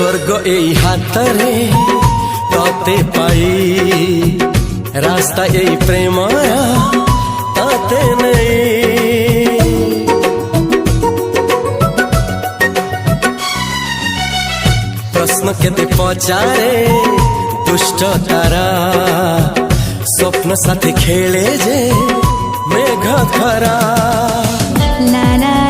स्वर्ग एई हातरे तते पाई रास्ता एई प्रेमया ताते नहीं। प्रश्न केते पचारे दुष्ट तारा स्वप्न साथी खेले जे मेघ खरा ना ना